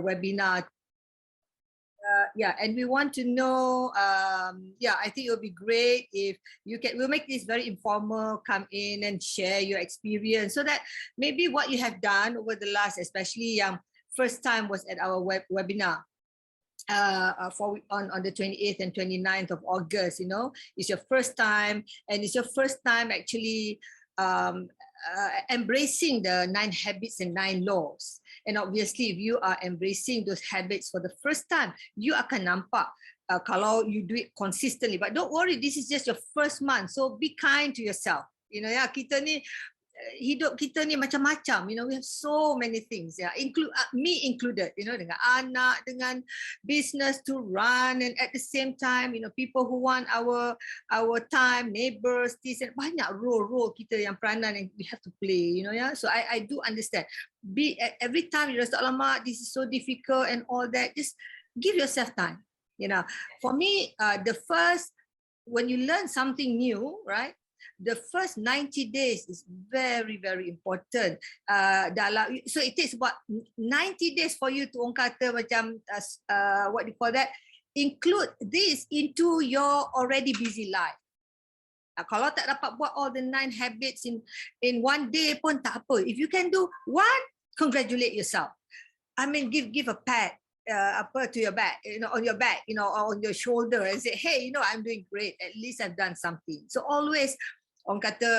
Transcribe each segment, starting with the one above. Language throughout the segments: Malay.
webinar. Yeah, and we want to know, yeah, I think it would be great if you can, we'll make this very informal, come in and share your experience so that maybe what you have done over the last, especially first time was at our webinar. On the 28th and 29th of August, you know, it's your first time, and it's your first time actually embracing the 9 habits and 9 laws. And obviously, if you are embracing those habits for the first time, you akan nampak kalau you do it consistently. But don't worry, this is just your first month. So be kind to yourself. You know, ya, kita ni, hidup kita ni macam-macam, you know, we have so many things, yeah, me included, you know, dengan anak, dengan business to run, and at the same time, you know, people who want our time, neighbors, this, and banyak role kita yang peranan yang we have to play, you know, yeah. So I do understand. Every time you rasa, alamak, this is so difficult and all that, just give yourself time, you know. For me, when you learn something new, right? The first 90 days is very, very important. So it takes about 90 days for you to orang kata macam, what do you call that? Include this into your already busy life. Kalau tak dapat buat all the 9 habits in one day pun tak apa. If you can do one, congratulate yourself. I mean, give a pat to your back, you know, on your back, you know, or on your shoulder, and say, hey, you know, I'm doing great. At least I've done something. So always, orang kata,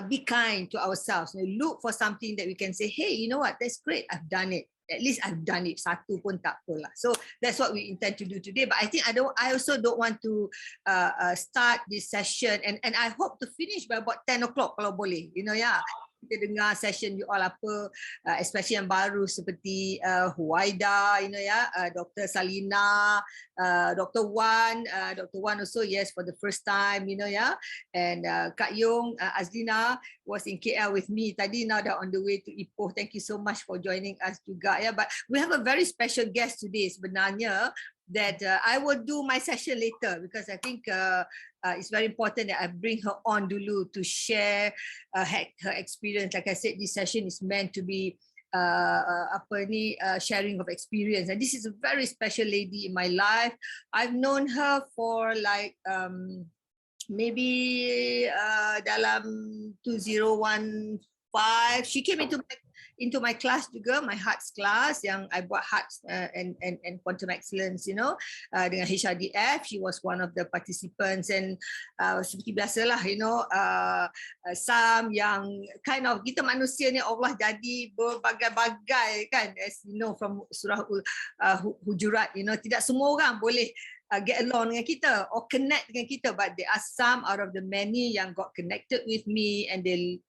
be kind to ourselves. You know, look for something that we can say, hey, you know what, that's great, I've done it. At least I've done it. Satu pun tak apalah. So that's what we intend to do today. But I think I also don't want to start this session, and I hope to finish by about 10 o'clock kalau boleh. You know, yeah. Kita dengar session you all apa, especially yang baru seperti Huwaida, you know, ya, Dr. Salina, Dr. Wan also, yes, for the first time, you know, ya, and Kak Yong, Azlina was in KL with me tadi, now they're on the way to Ipoh. Thank you so much for joining us juga, ya. But we have a very special guest today sebenarnya, that I will do my session later, because I think it's very important that I bring her on dulu to share her experience. Like I said, this session is meant to be sharing of experience, and this is a very special lady in my life. I've known her for like maybe dalam 2015. She came into my class juga, my hearts class, yang I buat hearts and quantum excellence, you know, dengan HRDF. She was one of the participants, and seperti biasalah, you know, some yang kind of, kita manusia ni Allah jadi berbagai-bagai kan, as you know from surah Hujurat, you know, tidak semua orang boleh get along dengan kita or connect dengan kita, but there are some out of the many yang got connected with me, and they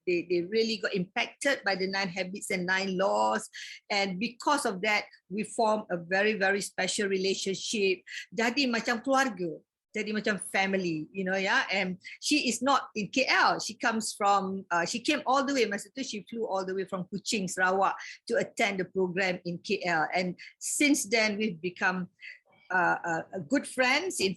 really got impacted by the 9 habits and 9 laws, and because of that we form a very, very special relationship. Jadi macam keluarga, jadi macam family, you know, yeah. And she is not in KL, she comes from she came all the way, masa tu she flew all the way from Kuching, Sarawak, to attend the program in KL, and since then we've become good friends. In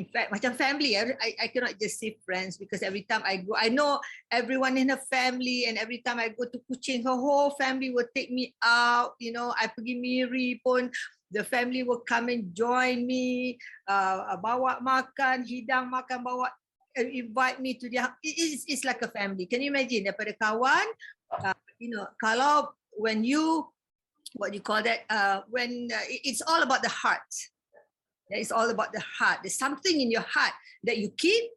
fact, macam family. I cannot just say friends, because every time I go, I know everyone in her family, and every time I go to Kuching, her whole family will take me out. You know, I pergi Miri pun, the family will come and join me, bawa makan, hidang makan, bawa, invite me to their. It's like a family. Can you imagine? Daripada kawan, you know, kalau when you, what do you call that? When it's all about the heart. It's all about the heart. There's something in your heart that you keep,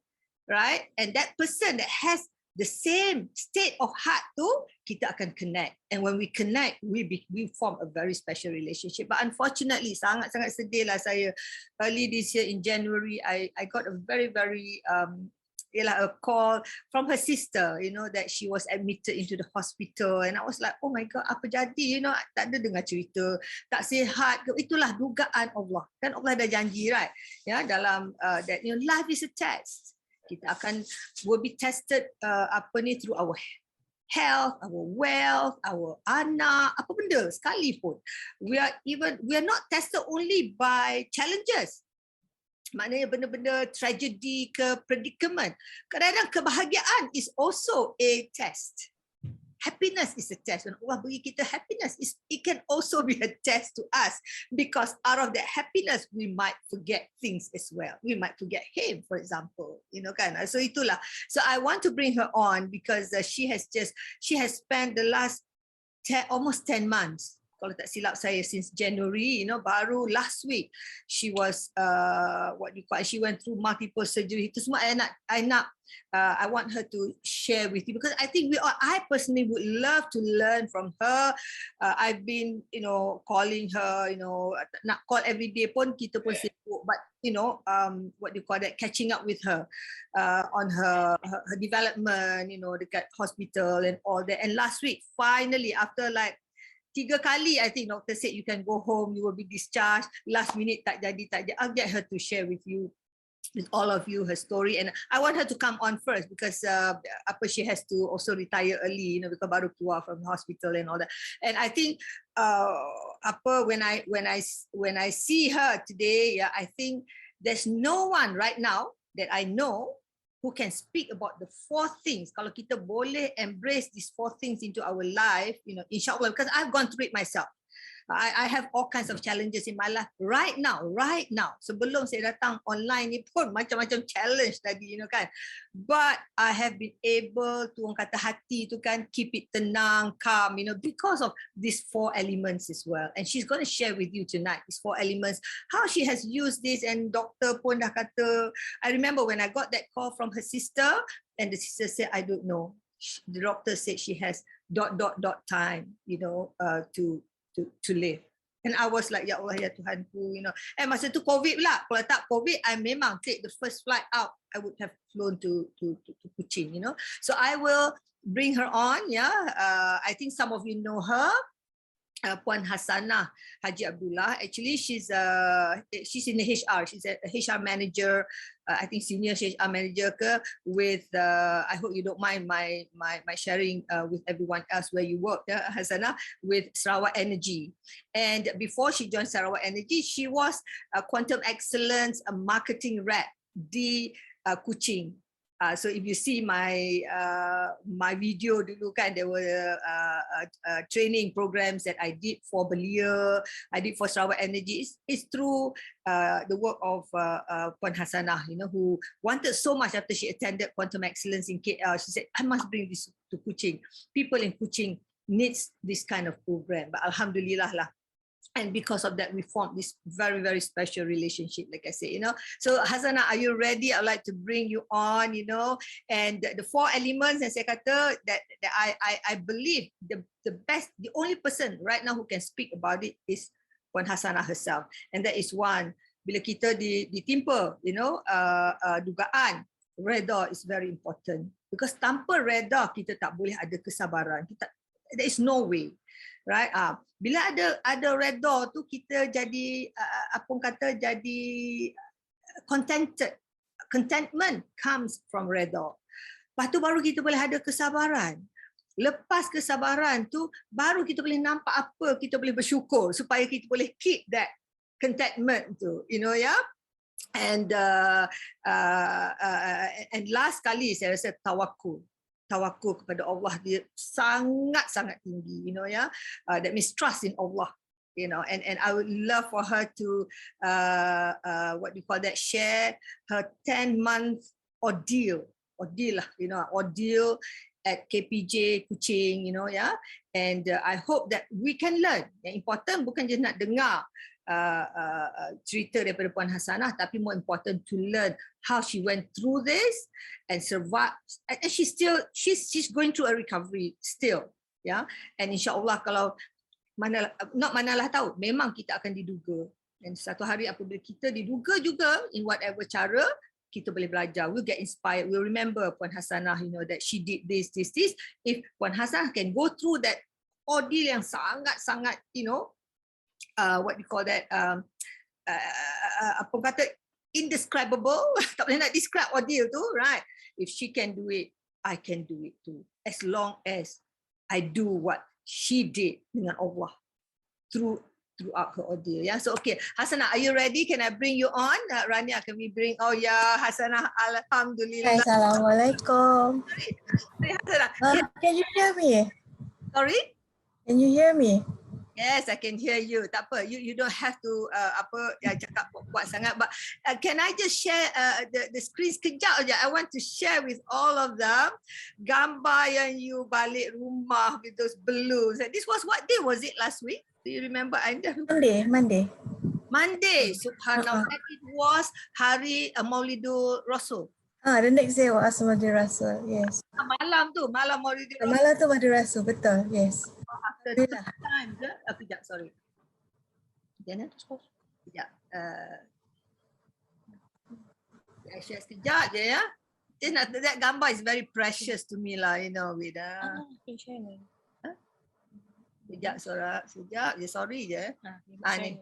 right? And that person that has the same state of heart tu, kita akan connect. And when we connect, we form a very special relationship. But unfortunately, sangat-sangat sedih lah saya. Early this year in January, I got a very, very a call from her sister, you know, that she was admitted into the hospital, and I was like, oh my God, apa jadi, you know, tak ada dengar cerita, tak sihat. Itulah dugaan Allah, kan Allah dah janji, right, ya, dalam that, you know, life is a test. Kita will be tested through our health, our wealth, our anak, apa benda sekalipun. We are not tested only by challenges. Maknanya benda-benda tragedi ke predicament. Kadang-kadang kebahagiaan is also a test. happiness is a test. When Allah bagi kita happiness, it can also be a test to us, because out of that happiness, we might forget things as well. We might forget him, for example, kan. So itulah. So I want to bring her on because she has spent the last almost 10 months, kalau tak silap saya, since January, baru last week she was she went through multiple surgery. Itu semua I want her to share with you, because I think I personally would love to learn from her. I've been calling her, nak call every day pun kita pun sibuk, but catching up with her on her development, dekat hospital and all that. And last week, finally, after like 3 kali, I think doctor said you can go home, you will be discharged. Last minute tak jadi. I'll get her to share with all of you her story, and I want her to come on first because she has to also retire early, because baru keluar from the hospital and all that. And I think when I see her today, I think there's no one right now that I know who can speak about the 4 things. Kalau kita boleh embrace these 4 things into our life, insyaAllah, because I've gone through it myself. I have all kinds of challenges in my life right now. Sebelum saya datang online ni pun macam-macam challenge tadi, kan. But I have been able to, orang kata hati tu kan, keep it tenang, calm, because of these 4 elements as well. And she's going to share with you tonight, these 4 elements, how she has used this. And doctor pun dah kata, I remember when I got that call from her sister, and the sister said, I don't know. The doctor said she has ... time, to live. And I was like, ya Allah, ya Tuhanku, And masa tu COVID pula. Kalau tak COVID, I memang take the first flight out. I would have flown to Kuching, So I will bring her on, I think some of you know her. Puan Hasanah Haji Abdullah. Actually, she's in the HR. She's a HR manager. I think senior HR manager with. I hope you don't mind my sharing with everyone else where you work, Hasanah, with Sarawak Energy. And before she joined Sarawak Energy, she was a Quantum Excellence marketing rep di Kuching. So if you see my video dulu kan, there were training programs that I did for Belia, I did for Sarawak Energy. It's through the work of Puan Hasanah, who wanted so much after she attended Quantum Excellence in KL. She said, I must bring this to Kuching. People in Kuching needs this kind of program. But Alhamdulillah lah. And because of that, we formed this very, very special relationship, like I say, So Hasanah, are you ready? I'd like to bring you on, and the 4 elements, and saya kata that I believe the best, the only person right now who can speak about it is Puan Hasanah herself. And that is 1, bila kita ditimpa, dugaan, redha is very important. Because tanpa redha, kita tak boleh ada kesabaran. There is no way. Right? Bila ada redha tu, kita jadi jadi contented. Contentment comes from redha. Lepas tu baru kita boleh ada kesabaran. Lepas kesabaran tu baru kita boleh nampak apa kita boleh bersyukur supaya kita boleh keep that contentment tu, And last kali saya rasa tawakul kepada Allah, dia sangat-sangat tinggi, that means trust in Allah, and I would love for her to share her 10-month ordeal at KPJ Kuching, and I hope that we can learn. Yang important bukan je nak dengar cerita daripada Puan Hasanah, tapi more important to learn how she went through this and survive. And she's going through a recovery still, And insyaAllah kalau manalah tahu, memang kita akan diduga. Dan satu hari apabila kita diduga juga in whatever cara, kita boleh belajar. We'll get inspired. We'll remember Puan Hasanah, that she did this. If Puan Hasanah can go through that ordeal yang sangat-sangat, indescribable, tak boleh nak describe ordeal tu, right? If she can do it, I can do it too. As long as I do what she did dengan Allah throughout her ordeal. So okay, Hasanah, are you ready? Can I bring you on? Rania, can we bring? Oh yeah, Hasanah, Alhamdulillah. Assalamualaikum. Sorry, Hasanah. Can you hear me? Sorry? Can you hear me? Yes, I can hear you. Tak apa, you don't have to cakap kuat sangat. But can I just share the screen sekejap aja? I want to share with all of them gambar yang you balik rumah with those balloons. And this was what day was it last week? Do you remember? Monday. Subhanallah. And it was hari Maulidul Rasul. The next day was Maulidul Rasul. Yes. Malam Maulidul Rasul. Malam tu Maulidul Rasul, betul. Yes. After time ke? Kejap, sorry. Kejap. I share sekejap je ya. That gambar is very precious to me lah, you know. With Sekejap, sekejap je, sorry je. Ni.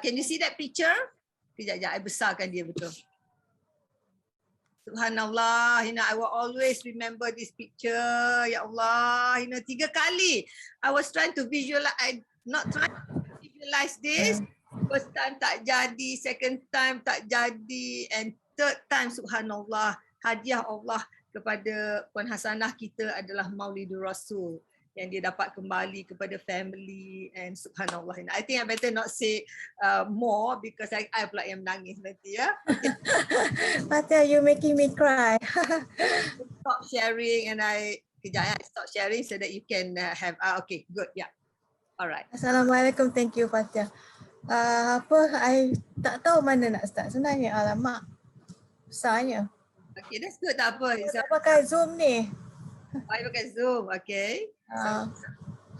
Can you see that picture? Kejap, I besarkan dia betul. Subhanallah, I will always remember this picture. Ya Allah, 3 kali. I was trying to visualize, not trying to visualize this. First time tak jadi, second time tak jadi, and third time, subhanallah, hadiah Allah kepada Puan Hasanah kita adalah Maulidul Rasul yang dia dapat kembali kepada family, and subhanallah. I think I better not say more because I pula yang menangis nanti ya. Fatia, you making me cry. Stop sharing and I stop sharing so that you can have okay, good, yeah. Alright. Assalamualaikum, thank you Fatia. I tak tahu mana nak start sebenarnya, alamak. Besarnya. Okay, that's good, tak apa. Saya pakai Zoom ni. I pakai Zoom, okay.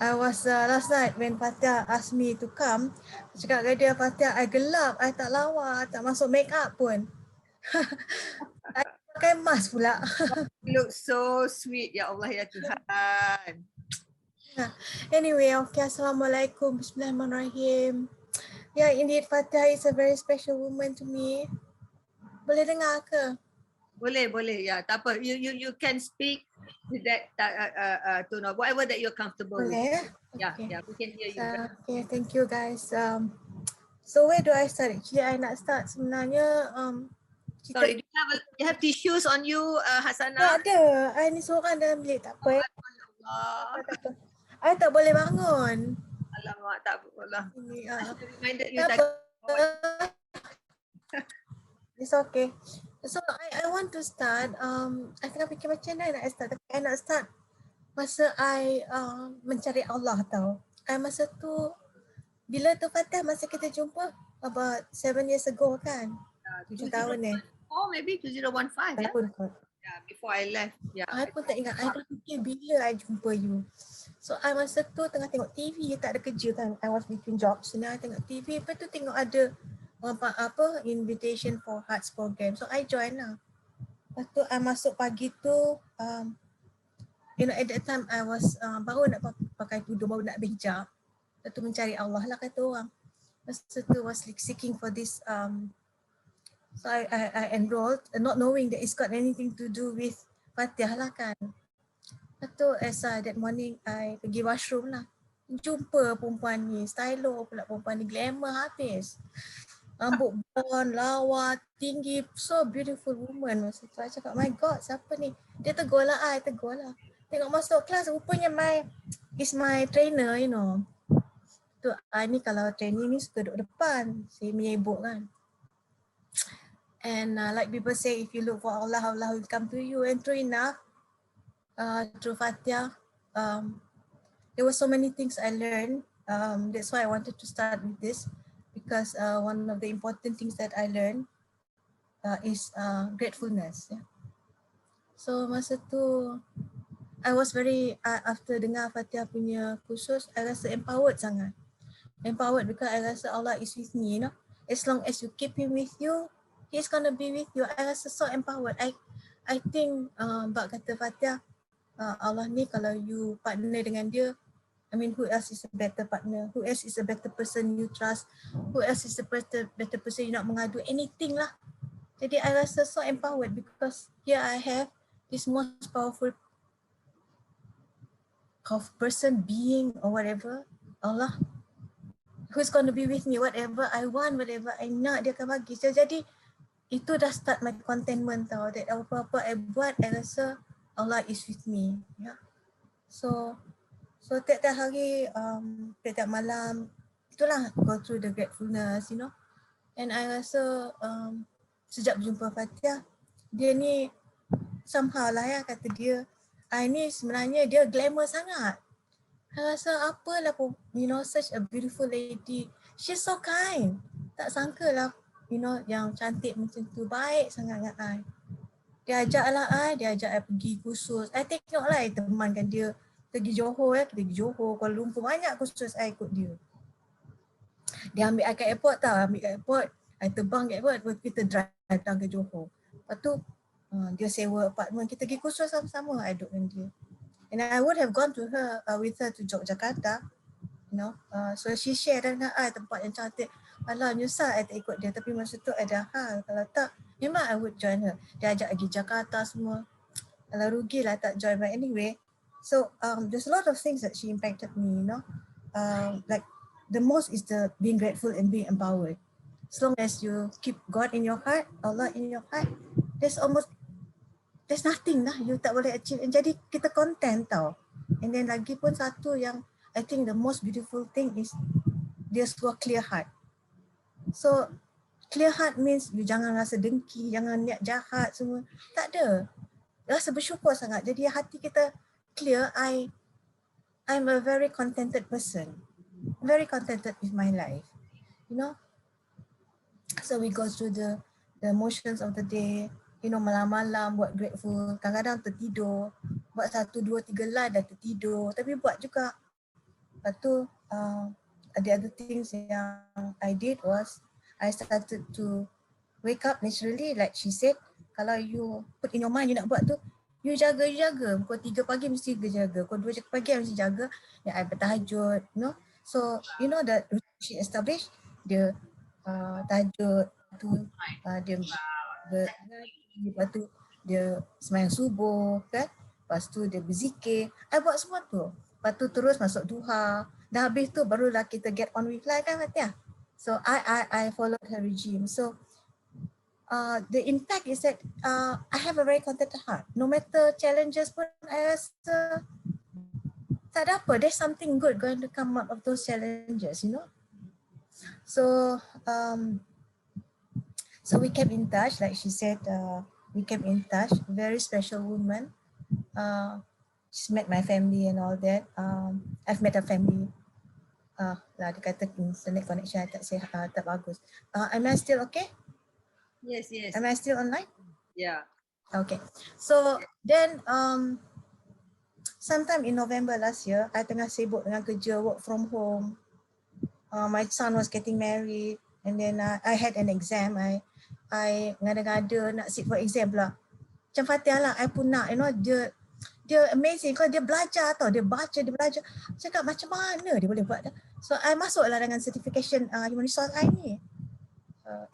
I was last night when Fatia asked me to come. Cakap dengan dia, Fatia, I gelap, I tak lawa, tak masuk make up pun. I pakai mask pula. You look so sweet, ya Allah ya Tuhan. Anyway, okay, Assalamualaikum, Bismillahirrahmanirrahim. Yeah, indeed, Fatia is a very special woman to me. Boleh dengar ke? Boleh, ya. Tak apa, you can speak with that tone of whatever that you're comfortable with. Yeah, okay. Yeah, we can hear you. Okay, thank you guys. So where do I start? Actually, I nak start sebenarnya. Sorry, do you have tissues on you, Hasanah? Tak ada. I ni seorang dalam bilik, tak apa. I tak boleh bangun. Alamak, tak apalah. Reminded you tak tadi. It's okay. So I want to start. I tengah fikir macam mana nak start. Tapi I nak start masa I mencari Allah tau. Masa tu, bila tu Fatah masa kita jumpa about 7 years ago kan? 7 tahun ni. Oh, maybe 2015 ya? Yeah, before I left. Yeah. I pun tak ingat. I dah fikir bila I jumpa you. So I masa tu tengah tengok TV, tak ada kerja kan. I was between jobs. So I tengok TV, lepas tu tengok ada invitation for Hearts program. So I join lah. Lepas tu I masuk pagi tu, at that time I was baru nak pakai tudung, baru nak berhijab. Lepas tu mencari Allah lah kata orang. Masa tu was seeking for this, so I enrolled, not knowing that it's got anything to do with Fatiha lah kan. Lepas tu that morning I pergi washroom lah. Jumpa perempuan ni, stylo pula perempuan ni, glamour habis. Rambut blonde, lawa, tinggi, so beautiful woman. Masa tu I cakap, my God, siapa ni? Dia tegur lah, I tegur lah. Tengok masuk kelas, rupanya is my trainer, you know. Tu ni kalau training ni suka duduk depan, si menyibuk kan. And like people say, if you look for Allah, Allah will come to you. And true enough, through Fatiha, there were so many things I learned. That's why I wanted to start with this. Because one of the important things that I learned is gratefulness. Yeah. So masa tu, I was very, after dengar Fatiha punya kursus, I rasa empowered sangat. Empowered because I rasa Allah is with me, you know. As long as you keep Him with you, He's gonna be with you. I rasa so empowered. I think, bak kata Fatiha, Allah ni kalau you partner dengan dia, I mean, who else is a better partner? Who else is a better person you trust? Who else is a better person you nak mengadu? Anything lah. Jadi I rasa so empowered because here I have this most powerful person, being or whatever, Allah, who's going to be with me, whatever I want, whatever I nak, dia akan bagi. So, jadi itu dah start my contentment tau. That apa-apa I buat, I rasa Allah is with me. Yeah. So So tiap-tiap hari, tiap-tiap malam, itulah go through the gratefulness, you know. And I rasa sejak berjumpa Fatia, dia ni somehow lah ya, kata dia, ni sebenarnya dia glamour sangat. I rasa apalah, you know, such a beautiful lady. She's so kind. Tak sangka lah, you know, yang cantik macam tu, baik sangat dengan I. Dia ajak I pergi kursus. I tengok lah, I temankan dia pergi Johor kita pergi Johor, Kuala Lumpur, banyak kursus I ikut dia. Dia ambil I kat airport tau, I terbang kat airport, kita drive datang ke Johor. Lepas tu dia sewa apartment, kita pergi kursus sama-sama, I duduk dengan dia. And I would have gone to her with her to Yogyakarta, you know. So she share dengan I tempat yang cantik. Alah, nyusah I tak ikut dia, tapi masa tu ada hal. Kalau tak, memang I would join her. Dia ajak pergi Jakarta semua. Alah, rugilah tak join. But anyway, so there's a lot of things that she impacted me, you know. Like the most is the being grateful and being empowered. As long as you keep God in your heart, Allah in your heart, there's nothing lah you tak boleh achieve. And jadi kita content tau. And then lagi pun satu yang I think the most beautiful thing is dia suruh clear heart. So clear heart means you jangan rasa dengki, jangan niat jahat semua. Tak ada. Rasa bersyukur sangat. Jadi hati kita clear. I'm a very contented person. Very contented with my life. You know. So we go through the emotions of the day. You know, malam-malam buat grateful, kadang-kadang tertidur, buat 1, 2, 3 line dah tertidur, tapi buat juga. Lepas tu, the other things yang I did was, I started to wake up naturally, like she said, kalau you put in your mind you nak buat tu, you jaga. Pukul 3 pagi mesti jaga, pukul 2 pagi mesti jaga, I bertahajud, you know. So, you know that she established, dia tahajud, tu dia lepas tu dia sembahyang subuh kan, lepas tu dia berzikir, I buat semua tu. Lepas tu terus masuk duha, dah habis tu barulah kita get on with life kan Fatia. So I followed her regime. So the impact is that I have a very contented heart. No matter challenges pun I rasa tak ada apa, there's something good going to come out of those challenges, you know. So so we kept in touch, like she said, we kept in touch. Very special woman. She's met my family and all that. I've met her family. Lah dia kata internet connection tak bagus. Am I still okay? Yes. Am I still online? Yeah. Okay. So then sometime in November last year, I tengah sibuk dengan kerja, work from home. My son was getting married, and then I had an exam. I ngada-ngada nak sit for exam pula. Macam Fatia lah, I pun nak, you know, dia amazing. Kalau dia belajar tau, dia baca, dia belajar. Cakap macam mana dia boleh buat. So I masuklah dengan certification human resource I ni.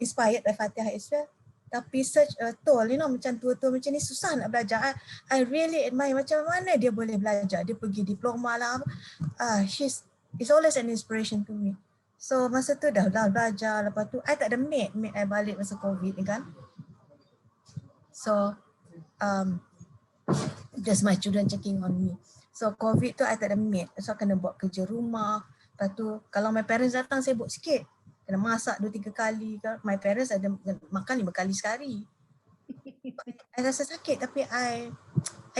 Inspired by Fatia as well. Tapi such a toll, you know, macam tua-tua macam ni susah nak belajar. I really admire macam mana dia boleh belajar. Dia pergi diploma lah. It's always an inspiration to me. So masa tu dah belajar, lepas tu I tak ada mate I balik masa COVID ni kan. So just my children checking on me. So COVID tu I tak ada mate, so kena buat kerja rumah. Lepas tu kalau my parents datang sibuk sikit, kena masak 2-3 kali. My parents ada makan 5 kali sehari. I rasa sakit tapi I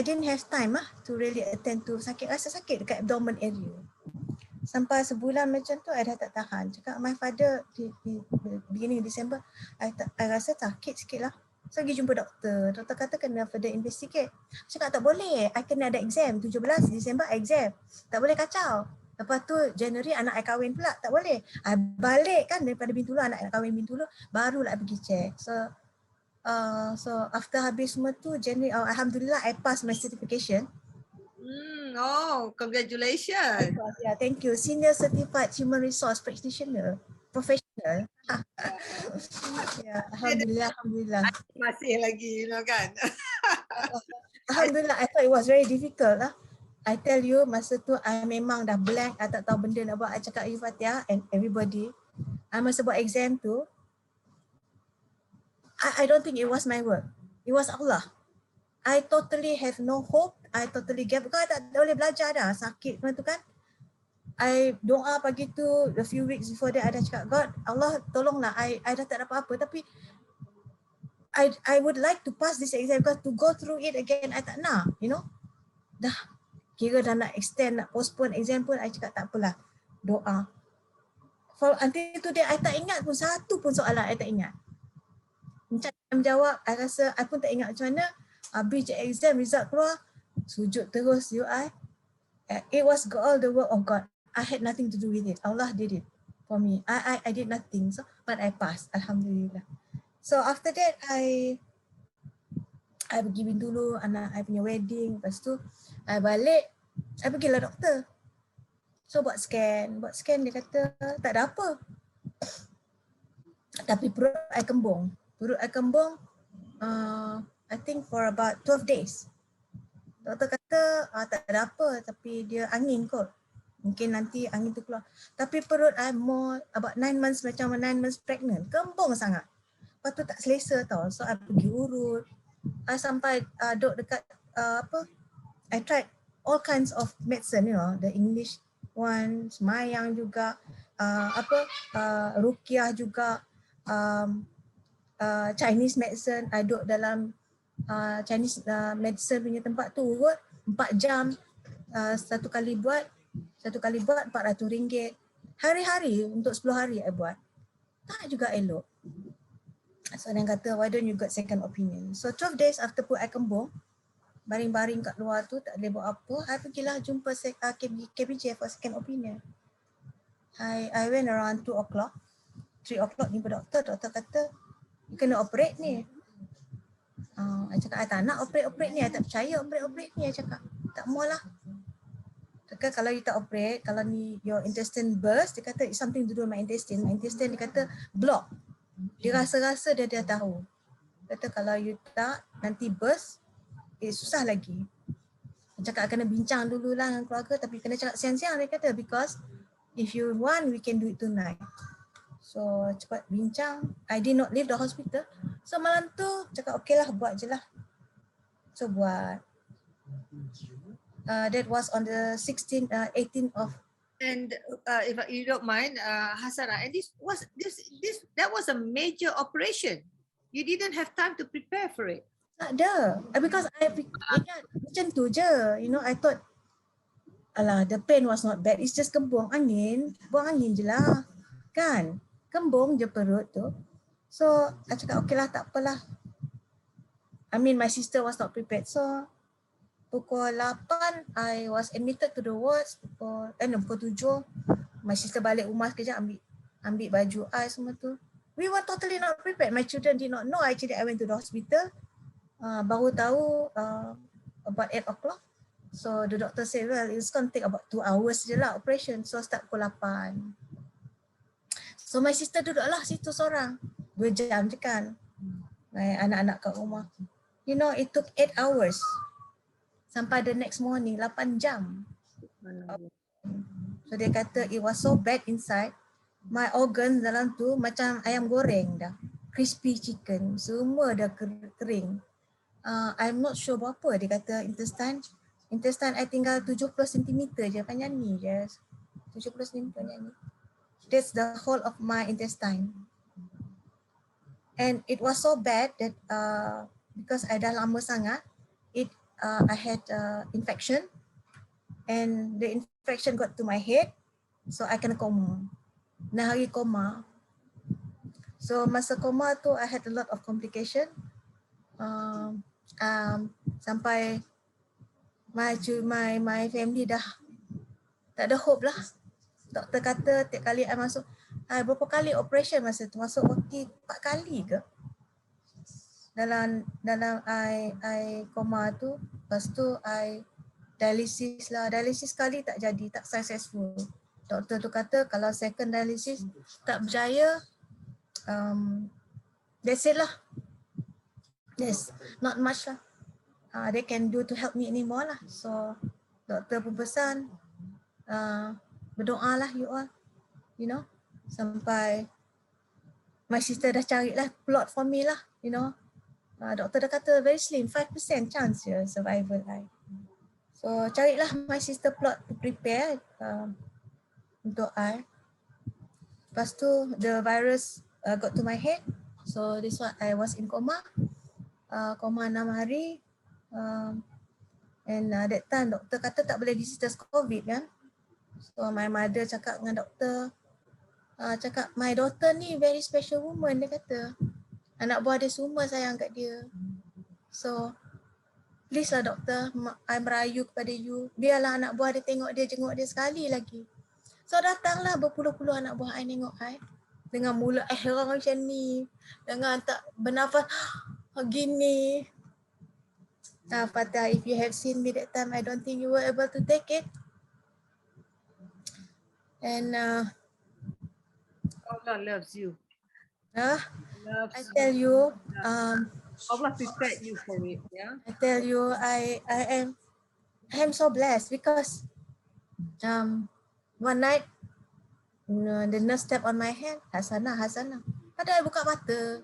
didn't have time to really attend to sakit. Rasa sakit dekat abdomen area. Sampai sebulan macam tu, I dah tak tahan. Cakap, my father di beginning December, I rasa sakit sikit lah. So, pergi jumpa doktor. Doktor kata kena further investigate. Cakap, tak boleh. I kena ada exam. 17 Disember, exam. Tak boleh kacau. Lepas tu, January anak I kahwin pula. Tak boleh. I balik kan daripada Bintulu, anak I kahwin Bintulu, barulah I pergi check. So after habis semua tu, January, Alhamdulillah, I pass my certification. Oh, congratulations. Yeah, thank you. Senior Certified Human Resource Practitioner, Professional. Yeah, Alhamdulillah. Masih lagi, you know kan. Alhamdulillah, I thought it was very difficult lah. I tell you, masa tu I memang dah blank, I tak tahu benda nak buat. I cakap you Fatia and everybody, I masa buat exam tu, I don't think it was my work. It was Allah. I totally have no hope. I totally gave, because I tak boleh belajar dah, sakit tu kan. I doa pagi tu, a few weeks before that, I dah cakap, God, Allah tolonglah, I dah tak dapat apa, tapi I would like to pass this exam, because to go through it again, I tak nak, you know. Dah kira dah nak extend, nak postpone exam pun, I cakap tak apalah, doa. For until today, I tak ingat pun satu pun soalan, I tak ingat. Macam menjawab, I rasa I pun tak ingat macam mana. Habis je exam, result keluar, sujud terus you I. It was all the work of God. I had nothing to do with it. Allah did it for me. I did nothing. So, but I passed. Alhamdulillah. So after that, I pergi dulu anak I punya wedding. Lepas tu, I balik, I pergilah doktor. So buat scan dia kata tak ada apa. Tapi perut I kembung. I think for about 12 days. Doktor kata tak ada apa, tapi dia angin kot. Mungkin nanti angin tu keluar. Tapi perut I more about 9 months, macam 9 months pregnant. Kembung sangat. Lepas tu tak selesa tau. So I pergi urut. I sampai duduk dekat I tried all kinds of medicine, you know, the English one, semayang juga, ruqyah juga, Chinese medicine. I duduk dalam Chinese medicine punya tempat tu urut 4 jam, satu kali buat RM400. Hari-hari untuk 10 hari I buat. Tak juga elok. So dia kata, why don't you get second opinion? So 12 days after put I kembung, baring-baring kat luar tu, tak boleh buat apa, I pergilah jumpa KBJ for second opinion. I went around 2 o'clock, 3 o'clock jumpa doktor kata, you kena operate ni. I cakap, I tak nak operate ni, I tak percaya operate ni. I cakap, tak maulah. Cakap, kalau you tak operate, kalau ni your intestine burst, dia kata it's something to do with my intestine. My intestine dia kata block. Dia rasa-rasa dia tahu. Kata kalau you tak, nanti burst, susah lagi. Dia cakap kena bincang dululah dengan keluarga, tapi kena cakap siang-siang dia kata, because if you want, we can do it tonight. So cepat bincang. I did not leave the hospital. So malam tu cakap okey lah, buat je lah. So buat. That was on the 18th of. And if you don't mind, Hasana, and that was a major operation. You didn't have time to prepare for it. Tak ada. Because I ingat macam tu je. You know, I thought, alah, the pain was not bad. It's just kembung angin. Buang angin je lah. Kan? Kembung je perut tu. So, I cakap, okey lah, tak apalah. I mean, my sister was not prepared. So, pukul 8, I was admitted to the wards. Pukul 7, my sister balik rumah sekejap, ambil baju I semua tu. We were totally not prepared. My children did not know. Actually, I went to the hospital. Baru tahu about 8 o'clock. So, the doctor said, well, it's going to take about 2 hours je lah operation. So, start pukul 8. So my sister duduklah situ seorang 2 jam je kan. Anak-anak kat rumah. You know, it took 8 hours. Sampai the next morning 8 jam. So dia kata it was so bad inside. My organs dalam tu macam ayam goreng dah. Crispy chicken. Semua dah kering. I'm not sure berapa dia kata intestine. Intestine I tinggal 70 cm je panjang ni je. 70 cm panjang ni. That's the whole of my intestine. And it was so bad that because I dah lama sangat, I had infection, and the infection got to my head, so I kena koma. 9 hari koma. So masa koma tu I had a lot of complication. Sampai my family dah tak ada hope lah. Doktor kata tiap kali I masuk, berapa kali operation masa tu, masuk OT 4 kali ke? Dalam I koma tu, lepas tu I dialisis lah. Dialisis sekali tak jadi, tak successful. Doktor tu kata kalau second dialisis tak berjaya, that's it lah. There's not much lah. They can do to help me anymore lah. So doktor pun pesan, berdoa lah you all, you know, sampai my sister dah carilah plot for me lah, you know. Doktor dah kata very slim, 5% chance je survival I. So carilah my sister plot to prepare untuk I. Lepas tu the virus got to my head. So this one I was in coma. Koma 6 hari. And that time doktor kata tak boleh disease COVID kan. So my mother cakap dengan doktor, cakap my daughter ni very special woman, dia kata. Anak buah dia semua sayang kat dia. So please lah doktor, I merayu kepada you, biarlah anak buah dia tengok dia, jenguk dia sekali lagi. So datanglah berpuluh-puluh anak buah I tengok I. Dengan mulut herang macam ni. Dengan tak bernafas gini. Fatah, if you have seen me that time, I don't think you were able to take it. And Allah loves you. I tell you, Allah prepared you for it. Yeah. I tell you, I am so blessed because one night the nurse tapped on my hand, Hasanah. Padahal I buka mata.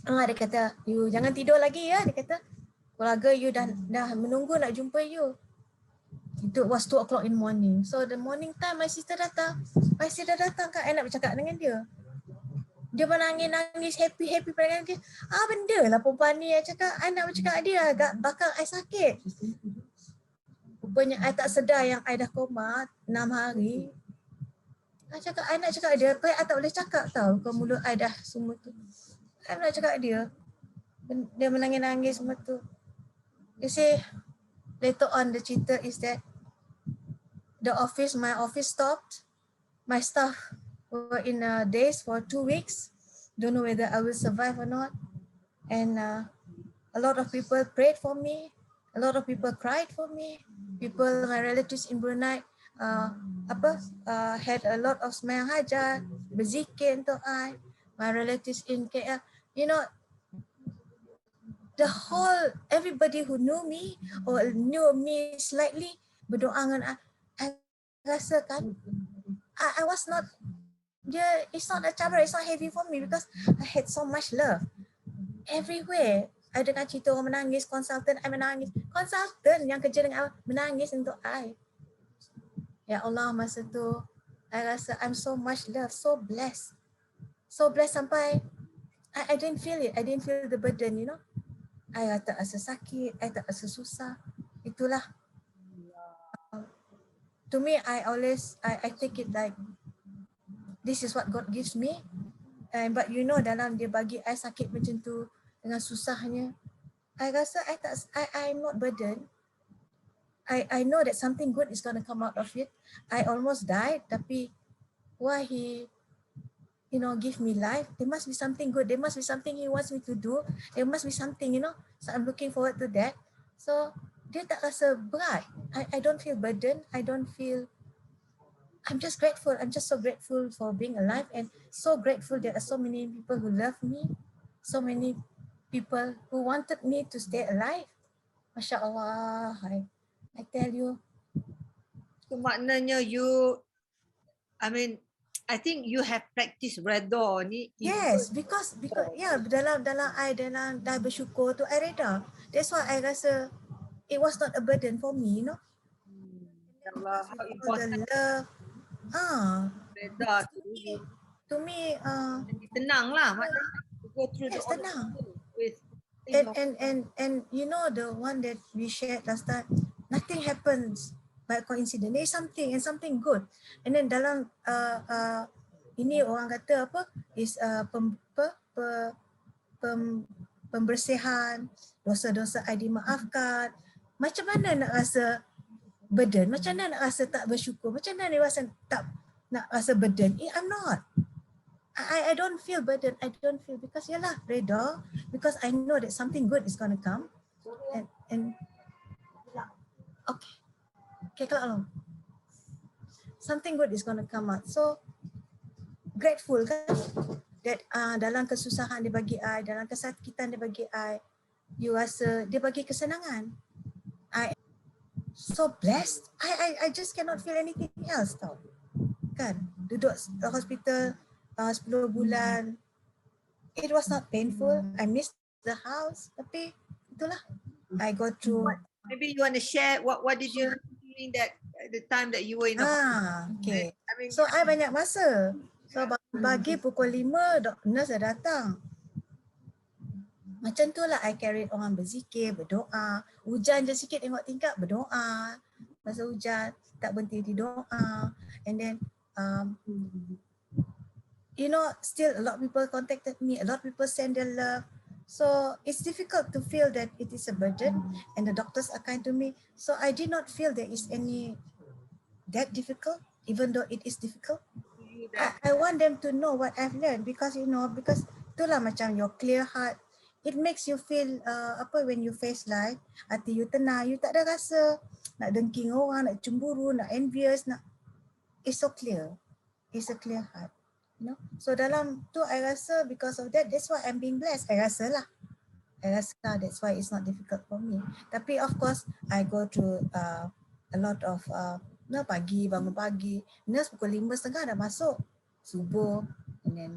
Dia kata, you jangan tidur lagi ya. Dia kata, keluarga you dah menunggu nak jumpa you. It was 2 o'clock in the morning. So the morning time my sister datang. My sister datang kan, I nak bercakap dengan dia. Dia menangis happy pada dia. Benda lah perempuan ni. I cakap, I nak bercakap dia. Agak bakal I sakit. Rupanya I tak sedar yang I dah koma 6 hari. I nak cakap dia. Tapi I tak boleh cakap tau. Ke mulut I dah semua tu. I nak cakap dia. Dia menangis semua tu. You see, later on the cerita is that my office stopped. My staff were in days for 2 weeks. Don't know whether I will survive or not. And a lot of people prayed for me. A lot of people cried for me. People, my relatives in Brunei, had a lot of semayang hajat, berzikir untuk I. My relatives in KL, you know, the whole, everybody who knew me or knew me slightly berdoa dengan I rasa kan, I was not, it's not a cabaran, it's not heavy for me because I had so much love. Everywhere, I dengar cerita orang menangis, konsultan I menangis. Konsultan yang kerja dengan I menangis untuk I. Ya Allah, masa tu, I rasa I'm so much love, so blessed. So blessed sampai, I didn't feel it. I didn't feel the burden, you know. I tak rasa sakit, I tak rasa susah. Itulah. To me, I take it like, this is what God gives me. But you know, dalam dia bagi I sakit macam tu, dengan susahnya, I rasa I'm not burdened. I know that something good is going to come out of it. I almost died, tapi why He, you know, give me life? There must be something good. There must be something He wants me to do. There must be something, you know. So I'm looking forward to that. So dia tak rasa berat. I don't feel burdened. I'm just grateful. I'm just so grateful for being alive and so grateful there are so many people who love me. So many people who wanted me to stay alive. Masya Allah. I tell you. So maknanya you, I think you have practiced redha ni. Yes, because yeah, dalam dah bersyukur tu I reda. That's why I rasa it was not a burden for me, you know. Allah, how important The love. redha To me, tenang lah maknanya go through yes, the tenang. with And you know the one that we shared last time, nothing happens by coincidence. There is something and something good. And then dalam ini orang kata apa is pembersihan, dosa-dosa I dimaafkan. Macam mana nak rasa burden? Macam mana nak rasa tak bersyukur? Macam mana nak rasa tak nak rasa burden? I'm not. I don't feel burden. I don't feel because yalah reda because I know that something good is going to come. And okay kalau something good is going to come out. So grateful kan that dalam kesusahan dia bagi I, dalam kesakitan dia bagi I, you rasa dia bagi kesenangan. I am so blessed. I just cannot feel anything else tau. Kan duduk hospital 10 bulan. It was not painful. I missed the house. Tapi itulah. I go through Maybe you want to share what did you do during that the time that you were in the hospital? Okay. I mean, So I banyak masa. So pagi pukul 5 nurse dah datang. Macam tu lah I carried orang berzikir, berdoa. Hujan je sikit tengok tingkap, berdoa. Masa hujan tak berhenti di doa. And then you know, still a lot of people contacted me, a lot of people send their love. So it's difficult to feel that it is a burden and the doctors are kind to me. So I did not feel there is any that difficult, even though it is difficult. I want them to know what I've learned because, you know, because itulah macam your clear heart. It makes you feel apa when you face life, hati you tenang, you tak ada rasa nak dengking orang, nak cemburu, nak envious, nak. It's so clear. It's a clear heart. You know? So dalam tu I rasa because of that, that's why I'm being blessed. I rasa lah. That's why it's not difficult for me. Tapi of course, I go through a lot of pagi, bangun pagi. Nurse pukul 5:30 dah masuk. Subuh. And then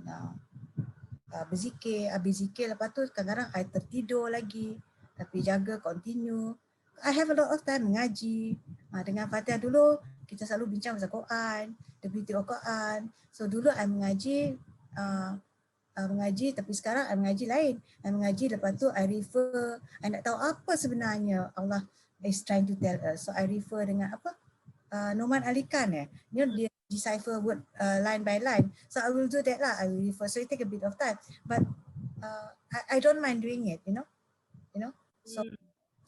berzikir. Habis zikir lepas tu kadang-kadang I tertidur lagi. Tapi jaga, continue. I have a lot of time mengaji. Dengan Fatihah dulu, kita selalu bincang pasal Quran. Degree Quran. So dulu I mengaji, tapi sekarang I mengaji lain. I mengaji lepas tu I refer, I nak tahu apa sebenarnya Allah is trying to tell us. So I refer dengan apa? Noman Alikan you know, dia decipher word line by line. So I will do that lah. I will refer. So it take a bit of time. But I don't mind doing it, you know. So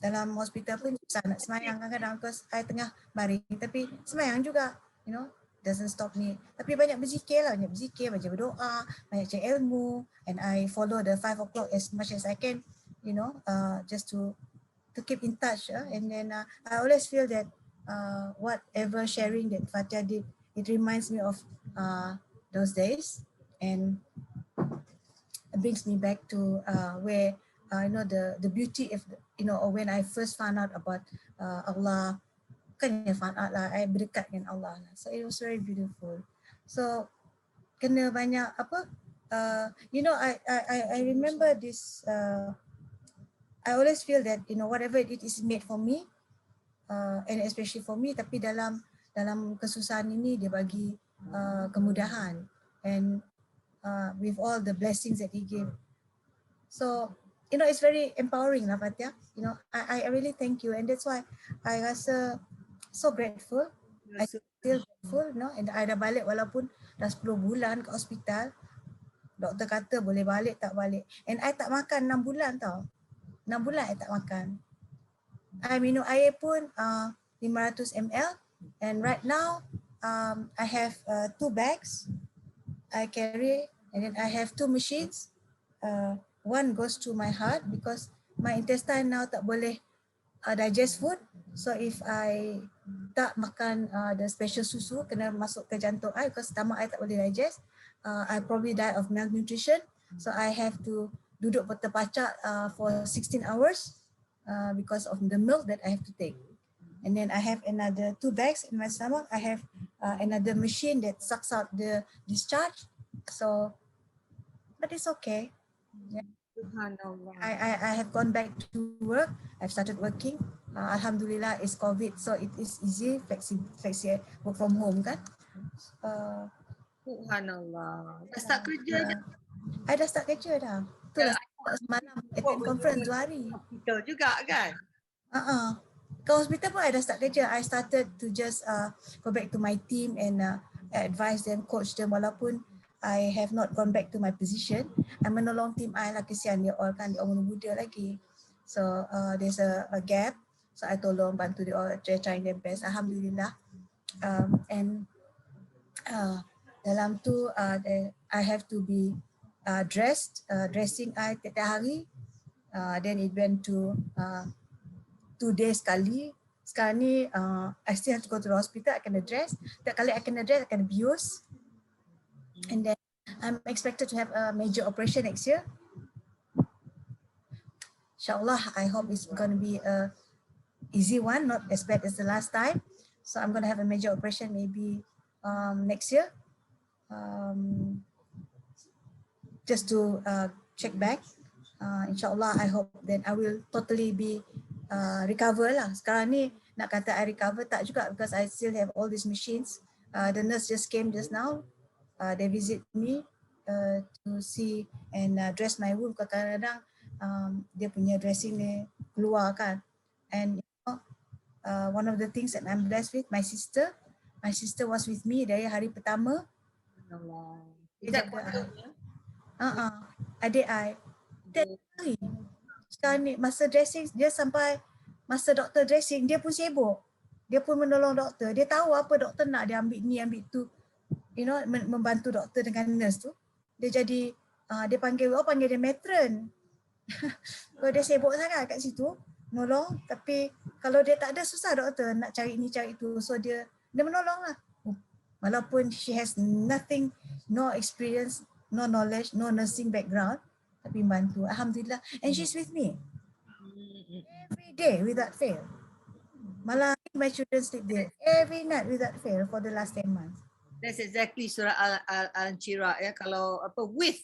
dalam hospital pun susah nak semayang kadang-kadang because I tengah baring. Tapi semayang juga, you know. Doesn't stop me. Tapi banyak berzikir lah, banyak berzikir, baca berdoa, banyak cari ilmu, and I follow the 5 o'clock as much as I can, you know, just to keep in touch. And then I always feel that whatever sharing that Fatia did, it reminds me of those days, and it brings me back to where you know the beauty of you know when I first found out about Allah. Bukannya found out lah, I berdekat dengan Allah lah. So it was very beautiful. So kena banyak apa? You know, I remember this. I always feel that you know whatever it is made for me, and especially for me. Tapi dalam kesusahan ini dia bagi kemudahan, and with all the blessings that He gave. So you know it's very empowering lah Fatia. You know I really thank you, and that's why I rasa so grateful. I still grateful, no? And I dah balik walaupun dah 10 bulan kat hospital. Doktor kata boleh balik, tak balik. And I tak makan 6 bulan tau. 6 bulan I tak makan. I minum air pun 500 ml. And right now, I have 2 bags I carry. And then I have 2 machines. One goes to my heart because my intestine now tak boleh digest food. So if I tak makan the special susu, kena masuk ke jantung I because stomach I tak boleh digest, I probably die of malnutrition. So I have to duduk terpacak for 16 hours because of the milk that I have to take. And then I have another 2 bags in my stomach. I have another machine that sucks out the discharge. So, but it's okay. Yeah. I have gone back to work. I've started working. Alhamdulillah, it's COVID, so it is easy, flexi work from home kan. Subhanallah. Dah start kerja dah. I dah start kerja dah. Itulah semalam attend conference 2 hari. Hospital juga kan? Ke hospital pun I dah start kerja. I started to just go back to my team and advise them, coach them walaupun I have not gone back to my position. I menolong team I lah, kesian dia all kan, dia orang muda lagi. So there's a gap. So I tolong bantu dia all, trying their best. Alhamdulillah. And dalam tu I have to be dressed, dressing I tiap hari. Then it went to 2 days sekali. Sekarang ni I still have to go to the hospital. I kena dress. Tiap kali I kena dress, I kena bius. And then I'm expected to have a major operation next year. Inshallah, I hope it's going to be a easy one, not as bad as the last time. So I'm going to have a major operation maybe next year. Just to check back. Inshallah, I hope then I will totally be recover lah. Sekarang ni nak kata I recover tak juga, because I still have all these machines. The nurse just came just now. They visit me to see and dress my wound. Kadang-kadang dia punya dressing ni keluar kan. And you know, one of the things that I'm blessed with, my sister was with me dari hari pertama. Dia jaga adik I. Sekarang ni masa dressing dia sampai masa doktor dressing dia pun sibuk. Dia pun menolong doktor. Dia tahu apa doktor nak, dia ambil ni ambil tu. You know, membantu doktor dengan nurse tu. Dia jadi dia panggil dia matron. Kalau dia sibuk sangat kat situ nolong, tapi kalau dia tak ada susah doktor nak cari ni cari tu. So dia menolong lah. Walaupun she has nothing, no experience, no knowledge, no nursing background, tapi bantu. Alhamdulillah. And she's with me every day without fail. Malah my children sleep there every night without fail for the last 10 months. That's exactly surah Al-Anshirah ya. Kalau with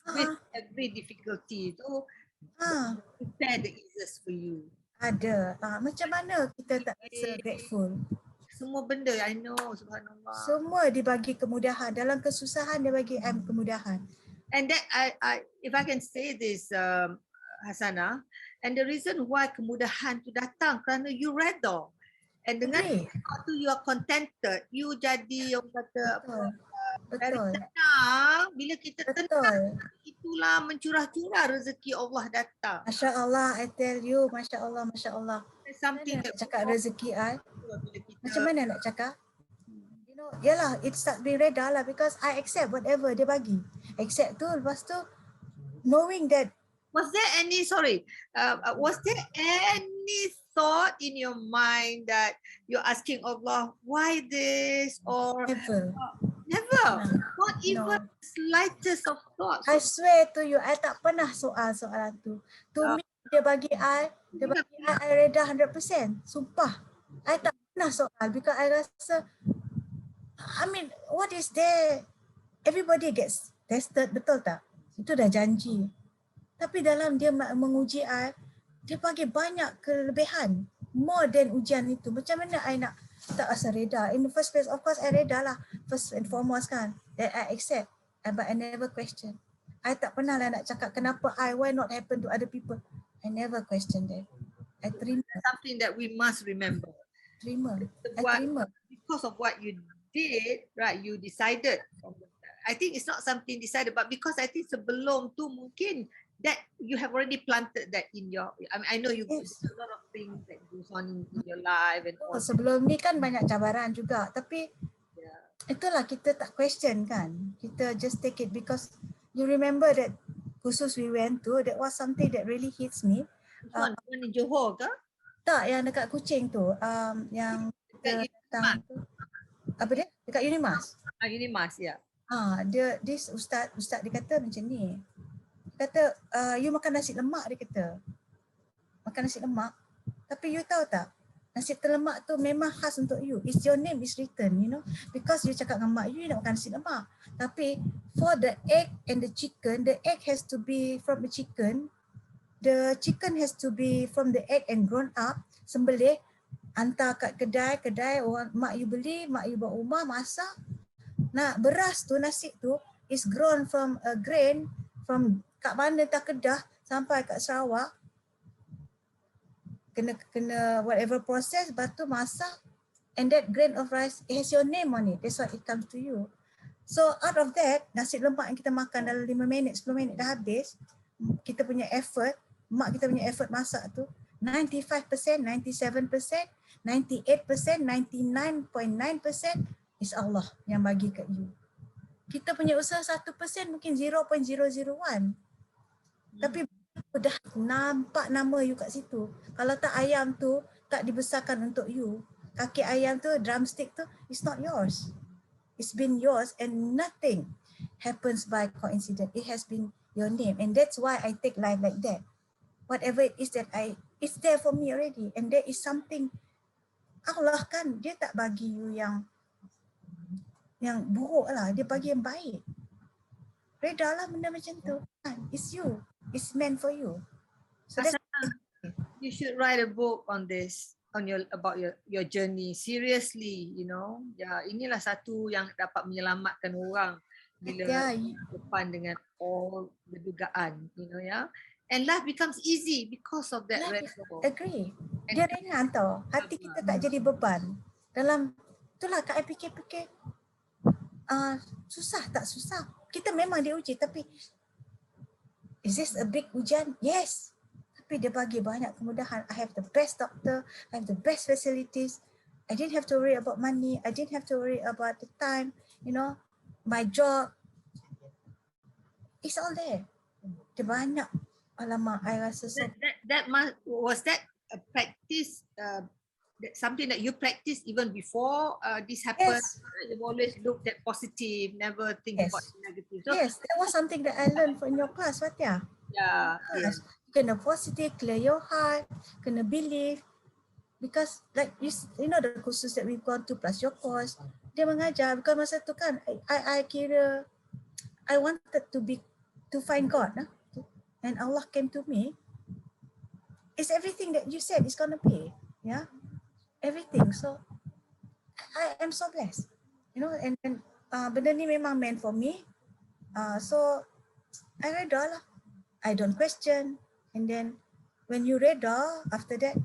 every difficulty tu prepare the easiest for you. Ada. Macam mana kita tak rasa grateful? Semua benda I know, subhanallah. Semua dibagi kemudahan. Dalam kesusahan dia bagi kemudahan. And that I if I can say this Hasanah, and the reason why kemudahan tu datang kerana you redha. And dengan waktu you are contented, you jadi orang kata Betul. tenang. Bila kita tenang, itulah mencurah-curah rezeki Allah datang. Masya Allah, I tell you, Masya Allah, Masya Allah. Something nak cakap rezeki I. Macam mana nak cakap? You know, yalah, it start being reda lah, because I accept whatever dia bagi. Accept tu, lepas tu knowing that. Was there any thought in your mind that you're asking Allah, why this? Or Never. Never. Not even slightest of thought. I swear to you, I tak pernah soalan tu. To me, dia bagi I reda 100%. Sumpah. I tak pernah soal, because I rasa, I mean, what is there? Everybody gets tested, betul tak? Itu dah janji. Tapi dalam dia menguji I, dia bagi banyak kelebihan. More than ujian itu. Macam mana I nak tak rasa reda? In the first place, of course I reda lah. First and foremost kan. That I accept. But I never question. I tak pernah lah nak cakap kenapa why not happen to other people. I never question that. I terima. Something that we must remember. Terima. I terima. Because of what you did, right, you decided. I think it's not something decided, but because I think sebelum tu mungkin that you have already planted that in your, I mean, I know you a lot of things that goes on in your life and all. Sebelum ni kan banyak cabaran juga, tapi itulah kita tak question kan. Kita just take it, because you remember that khusus we went to, that was something that really hits me. Di Johor ke? Tak, yang dekat Kuching tu, yang dekat datang tu. Apa dia? Dekat Unimas. Unimas, ya. Dia ustaz dia kata macam ni. Dia kata, you makan nasi lemak, dia kata. Makan nasi lemak. Tapi you tahu tak, nasi lemak tu memang khas untuk you. It's your name is written, you know. Because you cakap dengan mak you nak makan nasi lemak. Tapi for the egg and the chicken, the egg has to be from the chicken. The chicken has to be from the egg and grown up. Sembelih, hantar kat kedai orang mak you beli, mak you bawa rumah, masak. Nah, beras tu, nasi tu is grown from a grain from kat mana tak Kedah sampai kat Sarawak. Kena whatever process, lepas tu masak, and that grain of rice, it has your name on it. That's why it comes to you. So out of that, nasi lemak yang kita makan dalam 5 minit, 10 minit dah habis, kita punya effort, mak kita punya effort masak tu, 95%, 97%, 98%, 99.9% is Allah yang bagi kat you. Kita punya usaha 1% mungkin 0.001. Tapi dah nampak nama you kat situ. Kalau tak ayam tu tak dibesarkan untuk you, kaki ayam tu, drumstick tu, it's not yours. It's been yours, and nothing happens by coincidence. It has been your name, and that's why I take life like that. Whatever it is that it's there for me already, and there is something. Allah kan, dia tak bagi you yang buruk lah, dia bagi yang baik. Reda lah benda macam tu. It's you. It's meant for you. So You should write a book on this, on about your journey. Seriously, you know. Ya, inilah satu yang dapat menyelamatkan orang bila depan dengan all the dugaan, you know, ya. And life becomes easy because of that. Agree. Dia ringan tau. Hati kita tak jadi beban. Dalam itulah Kak I fikir-fikir susah tak susah. Kita memang diuji tapi is this a big ujian? Yes. Tapi dia bagi banyak kemudahan. I have the best doctor, I have the best facilities. I didn't have to worry about money. I didn't have to worry about the time, you know, my job. It's all there. Dia banyak. Alamak, I rasa so. Was that a practice, something that you practiced even before this happened? Yes. You always looked at positive, never think about negative. So, yes, that was something that I learned from your class, Fatia. Yeah. Kena positive, clear your heart, kena believe. Because like you know the courses that we've gone to plus your course, dia mengajar. Because masa tu kan, I kira, I wanted to find God. And Allah came to me. It's everything that you said is gonna be. Yeah. Everything. So I am so blessed. You know, and benda ni memang meant for me. So I reda lah. I don't question. And then when you reda, after that,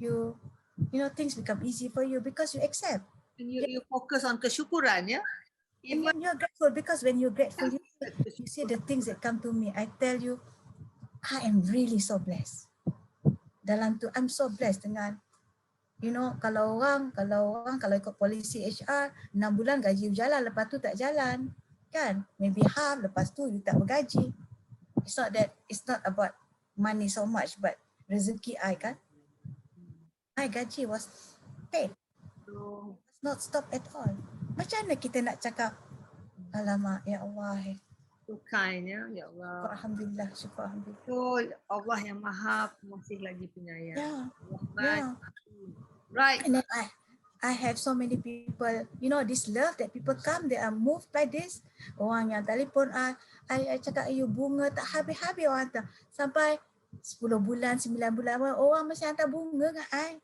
you know, things become easy for you because you accept. And you focus on kesyukuran, ya? And then you're grateful because when you're grateful, you see the things that come to me. I tell you, I am really so blessed. Dalam tu, I'm so blessed dengan, you know, kalau orang ikut polisi HR, 6 bulan gaji berjalan, lepas tu tak jalan. Kan? Maybe half, lepas tu you tak bergaji. It's not about money so much, but rezeki I kan. My gaji was paid. It's not stop at all. Macam mana kita nak cakap, alamak, ya Allah. So kind, ya Allah. Alhamdulillah, syukur alhamdulillah. So Allah yang maha masih lagi penyayang. Yeah. Right. And then I have so many people, you know, this love that people come, they are moved by this. Orang yang telefon I cakap, you bunga tak habis-habis orang hantar. Sampai 10 bulan, 9 bulan, orang masih hantar bunga kan I.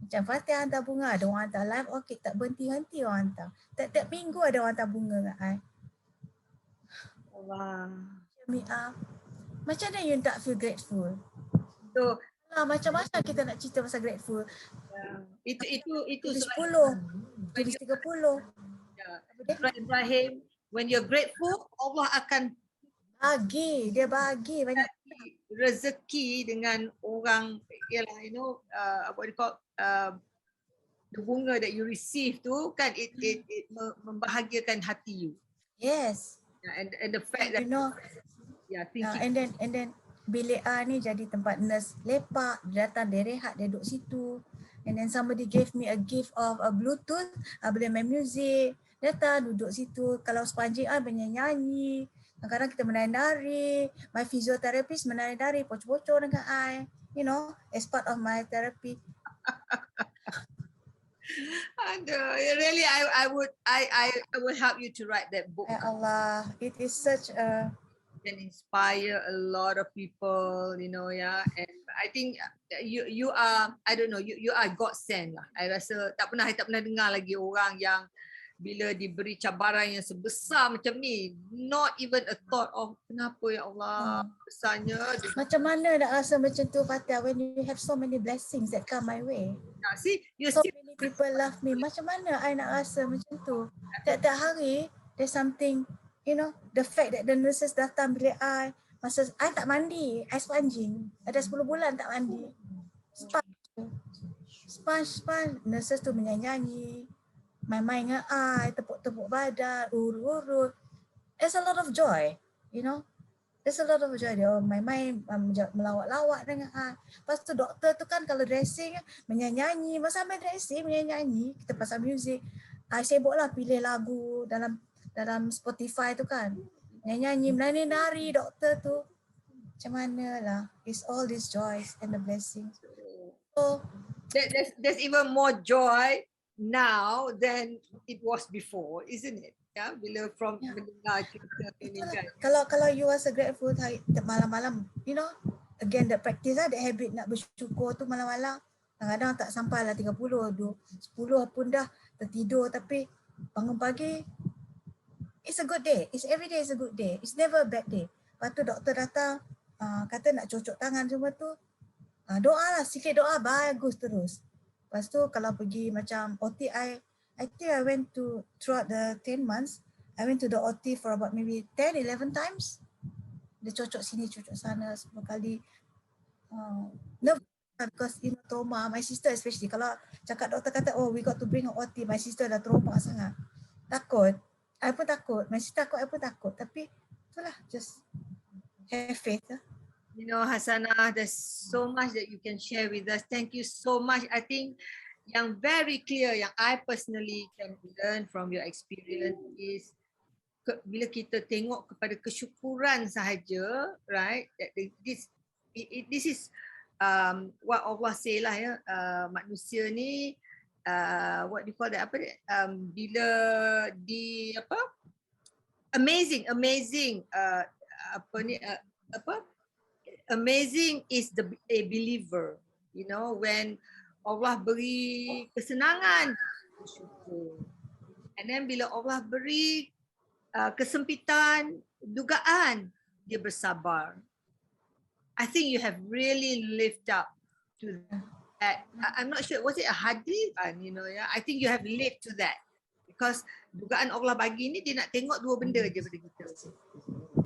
Macam Fatih hantar bunga, ada orang hantar live, okay, tak berhenti-henti orang hantar. Tiap-tiap minggu ada orang hantar bunga kan I. Allah. Macam mana you tak feel grateful? So, macam-macam kita nak cerita pasal grateful. Itu 10, 30. Ibrahim, when you're grateful, Allah akan dia bagi banyak rezeki dengan orang, ialah, you know, what you call, the bunga that you receive tu kan, it membahagiakan hati you. Yes. And the fact that, you know, and then bilik ni jadi tempat nurse lepak, dia datang, dia rehat, dia duduk situ. And then somebody gave me a gift of a Bluetooth, boleh main music, datang duduk situ. Kalau sepanjang menyanyi, kadang-kadang kita menari-nari. My physiotherapist menari-nari, pocor-pocor dengan I, you know, as part of my therapy. Really, I would help you to write that book. Ya Allah, it is such a, can inspire a lot of people, you know, yeah. And I think you are, I don't know, you are God sent lah. I rasa tak pernah dengar lagi orang yang bila diberi cabaran yang sebesar macam ni, not even a thought of kenapa ya Allah besarnya. Macam mana nak rasa macam tu Fatih when you have so many blessings that come my way? See, so many people love me. Macam mana I nak rasa macam tu? Tiap-tiap hari there's something, you know, the fact that the nurses datang bilik I, masa I tak mandi, I sponging. Ada 10 bulan tak mandi. Sponge, nurses tu menyanyi, main-main dengan I, tepuk-tepuk badan, urut-urut. There's a lot of joy, you know. There's a lot of joy. Dia main-main, melawak-lawak dengan I. Lepas tu doktor tu kan kalau dressing, menyanyi, masa sampai dressing, menyanyi, kita pasang music. I sibuk lah pilih lagu dalam Spotify tu kan. Nyanyi, menari-nari doktor tu. Macam mana lah. It's all these joys and the blessings. So, there's even more joy now than it was before, isn't it? Yeah, bila mendengar cerita ini kan. Kalau you rasa grateful malam-malam, you know, again that practice lah, that habit nak bersyukur tu malam-malam. Kadang-kadang tak sampai lah 30, 10 pun dah tertidur, tapi bangun pagi, it's a good day. It's every day is a good day. It's never a bad day. Lepas tu doktor datang, kata nak cocok tangan semua tu, doa lah, sikit doa bagus terus. Lepas tu kalau pergi macam OT, I think I went to, throughout the 10 months, I went to the OT for about maybe 10, 11 times. Dia cocok sini, cocok sana 10 kali. Nervous because trauma. My sister especially, kalau cakap doktor kata, oh we got to bring her OT, my sister dah trauma sangat. Takut. I pun takut. My sister takut, I pun takut. Tapi itulah, just have faith lah. You know, Hasanah, there's so much that you can share with us. Thank you so much. I think yang very clear, yang I personally can learn from your experience is bila kita tengok kepada kesyukuran sahaja, right? That this is what Allah say lah ya, manusia ni what do you call that, bila di amazing amazing is a believer, you know, when Allah beri kesenangan bersyukur, and then bila Allah beri kesempitan dugaan, dia bersabar. I think you have really lived up to that. I'm not sure, was it a hadith? You know, yeah. I think you have lived to that. Because dugaan Allah bagi ni, dia nak tengok dua benda je pada kita.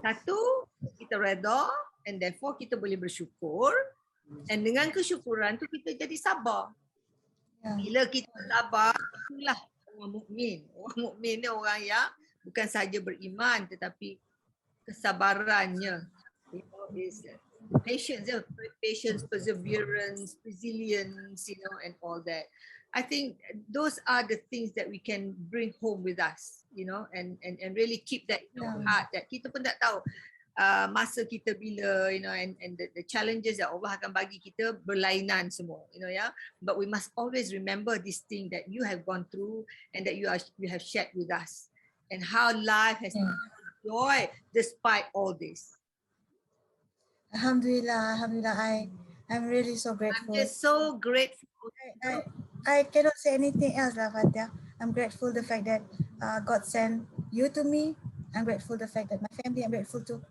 Satu, kita redha, and therefore kita boleh bersyukur. And dengan kesyukuran tu kita jadi sabar. Bila kita sabar, itulah orang mukmin. Orang mukmin ni orang yang bukan saja beriman tetapi kesabarannya, you know, is patience, perseverance, resilience, you know, and all that. I think those are the things that we can bring home with us, you know, and really keep that in our heart, that kita pun tak tahu masa kita bila, you know, and the challenges that Allah akan bagi kita berlainan semua, you know, yeah. But we must always remember this thing that you have gone through and that you have shared with us, and how life has joy despite all this. Alhamdulillah, I'm really so grateful. I'm just so grateful. I cannot say anything else lah, Fatia. I'm grateful the fact that God sent you to me. I'm grateful the fact that my family, I'm grateful to.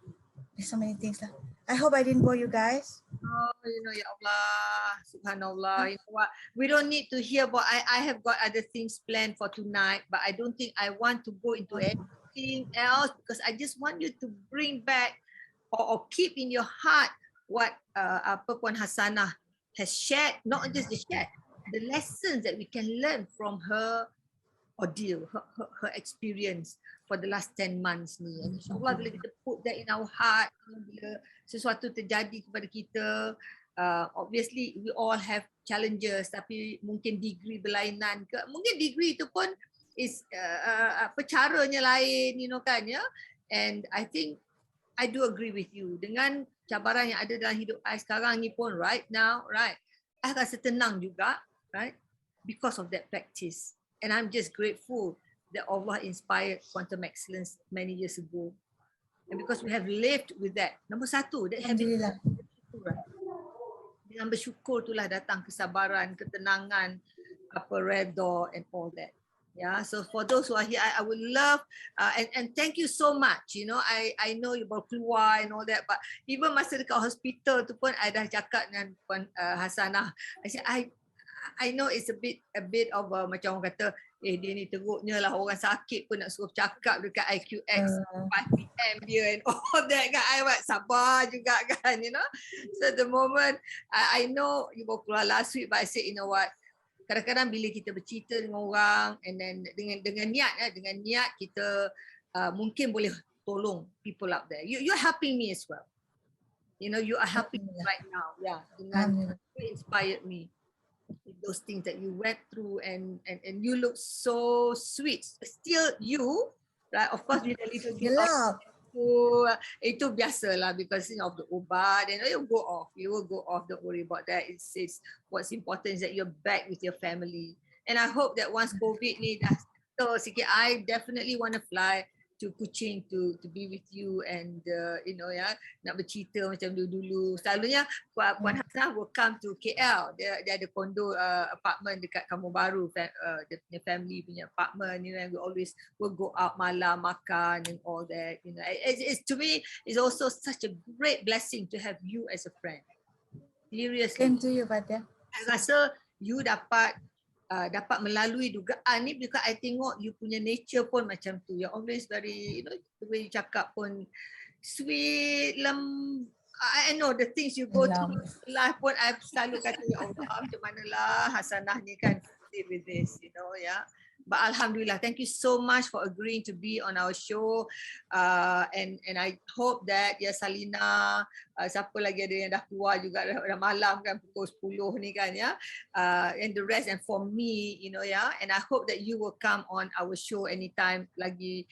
There's so many things lah. I hope I didn't bore you guys. Oh, you know, Ya Allah, Subhanallah. You know what? We don't need to hear about, I have got other things planned for tonight, but I don't think I want to go into anything else, because I just want you to bring back or keep in your heart what Puan Hasanah has shared, not just the shared, the lessons that we can learn from her ordeal, her experience for the last 10 months ni. And insyaAllah bila kita put that in our heart, bila sesuatu terjadi kepada kita, obviously we all have challenges, tapi mungkin degree berlainan ke, mungkin degree tu pun is caranya lain, you know kan, ya. And I think I do agree with you, dengan cabaran yang ada dalam hidup I sekarang ni pun right now, right, I rasa tenang juga, right, because of that practice. And I'm just grateful that Allah inspired Quantum Excellence many years ago. And because we have lived with that. Nombor satu, that habit. Dengan bersyukur itulah datang kesabaran, ketenangan, redha and all that. Yeah, so for those who are here, I would love, and thank you so much. You know, I know you baru keluar and all that, but even masa dekat hospital tu pun, I dah cakap dengan Puan Hasanah. I said, I know it's a bit of macam orang kata, dia ni teruknya lah, orang sakit pun nak suruh cakap dekat IQX 5pm dia and all that kan. I buat sabar juga kan, you know. So the moment, I know you baru keluar last week, but I said, you know what, kadang-kadang bila kita bercerita dengan orang, and then dengan niat kita mungkin boleh tolong people out there. You're helping me as well. You know, you are helping me right now. Yeah, dengan you inspired me with those things that you went through, and you look so sweet. Still you, right? Of course, with a little bit of itu biasalah, because you know, of the ubat, and you will go off, don't worry about that. It's what's important is that you're back with your family, and I hope that once COVID ni dah settle sikit, I definitely want to fly to Kuching to be with you and you know ya, nak bercerita macam dulu-dulu. Selalunya Puan Hasnah will come to KL. Dia ada kondo apartment dekat Kampung Baru, dia punya family punya apartment, you know, and we always will go out malam makan and all that, you know. It's to me it's also such a great blessing to have you as a friend. Seriously. Same to you, Fatia. I rasa you dapat melalui dugaan ni, because I tengok you punya nature pun macam tu. You're always very, you know, the way you cakap pun sweet, I know the things you go through life pun, I selalu kata, ya Allah, macam manalah Hasanah ni kan deal with this, you know, yeah. But Alhamdulillah, thank you so much for agreeing to be on our show. And I hope that ya Salina, siapa lagi ada yang dah keluar juga dah malam kan pukul 10 ni kan ya. And the rest, and for me, you know ya. And I hope that you will come on our show anytime lagi,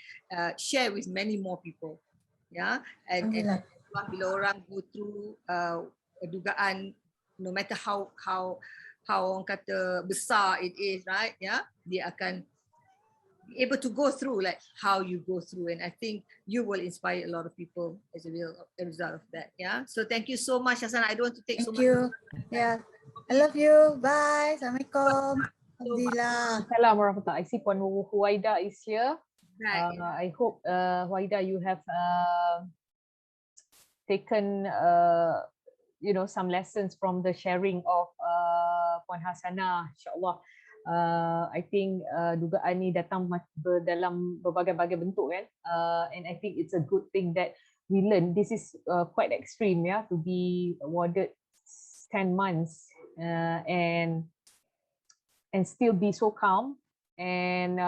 share with many more people. Ya. And bila orang go through dugaan, no matter how orang kata besar it is, right? Yeah, dia akan be able to go through like how you go through, and I think you will inspire a lot of people as a result of that. Yeah. So thank you so much, Hasanah. I don't want to take so much. Thank you. Yeah. I love you. Bye. Assalamualaikum. Alhamdulillah. Assalamualaikum warahmatullahi. I see Puan Huwaida is here. Right. I hope Huwaida, you have taken you know, some lessons from the sharing of Puan Hasanah, insyaAllah. I think dugaan ni datang dalam berbagai-bagai bentuk kan, and I think it's a good thing that we learn. This is quite extreme, yeah, to be awarded 10 months and still be so calm and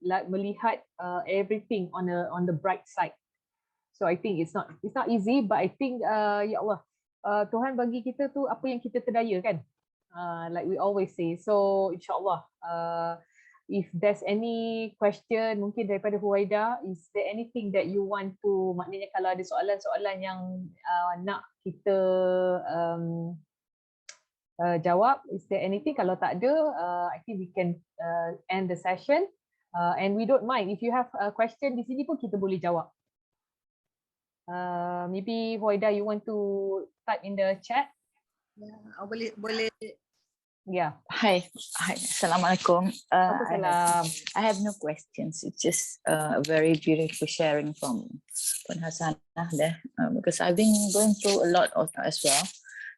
like melihat everything on the bright side. So I think it's not easy, but I think ya Allah, Tuhan bagi kita tu apa yang kita terdaya kan, like we always say. So insyaAllah, if there's any question mungkin daripada Huwaida, is there anything that you want to, maknanya kalau ada soalan-soalan yang nak kita jawab, is there anything? Kalau tak ada, I think we can end the session, and we don't mind if you have a question di sini pun kita boleh jawab. Maybe Huwaida, you want to type in the chat? Yeah, boleh. Yeah. Hi, Assalamualaikum. Salam. I have no questions. It's just a very beautiful sharing from Puan Hasanah there, because I've been going through a lot of as well,